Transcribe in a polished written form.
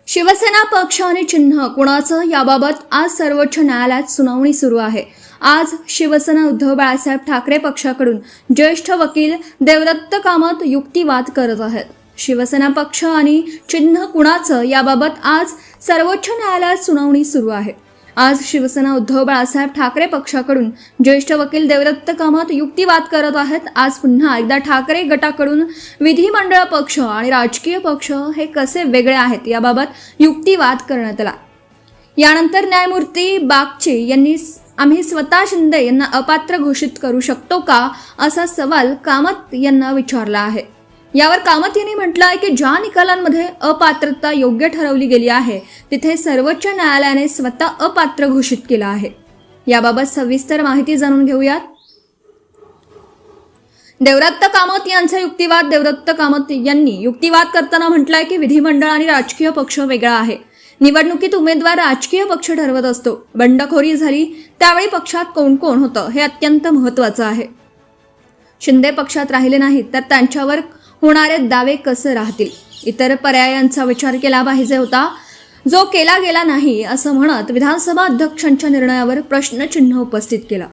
शिवसेना पक्ष आणि चिन्ह कुणाचं याबाबत आज सर्वोच्च न्यायालयात सुनावणी सुरू आहे। आज शिवसेना उद्धव बाळासाहेब ठाकरे पक्षाकडून ज्येष्ठ वकील देवदत्त कामत युक्तिवाद करत आहेत। शिवसेना पक्ष आणि चिन्ह कुणाचं याबाबत आज सर्वोच्च न्यायालयात सुनावणी सुरू आहे। आज शिवसेना उद्धव बाळासाहेब ठाकरे पक्षाकडून ज्येष्ठ वकील देवदत्त कामत युक्तिवाद करत आहेत। आज पुन्हा एकदा ठाकरे गटाकडून विधिमंडळ पक्ष आणि राजकीय पक्ष हे कसे वेगळे आहेत याबाबत युक्तिवाद करण्यात आला। यानंतर न्यायमूर्ती बागची यांनी आम्ही स्वतः शिंदे यांना अपात्र घोषित करू शकतो का असा सवाल कामत यांना विचारला आहे। यावर कामत यांनी म्हटलं आहे की ज्या निकालांमध्ये अपात्रता योग्य ठरवली गेली आहे तिथे सर्वोच्च न्यायालयाने स्वतः अपात्र घोषित केलं आहे। याबाबत सविस्तर माहिती जाणून घेऊयात। देवदत्त कामत यांचा युक्तिवाद। देवदत्त कामत यांनी युक्तिवाद करताना म्हटलंय की विधिमंडळ आणि राजकीय पक्ष वेगळा आहे। निवडणुकीत उमेदवार राजकीय पक्ष ठरवत असतो। बंडखोरी झाली त्यावेळी पक्षात कोण कोण होतं हे अत्यंत महत्त्वाचं आहे। शिंदे पक्षात राहिले नाहीत तर त्यांच्यावर होणारे दावे कसे राहतील, इतर पर्यायांचा विचार केला पाहिजे होता, जो केला गेला नाही असं म्हणत विधानसभा अध्यक्षांच्या निर्णयावर प्रश्नचिन्ह उपस्थित केला।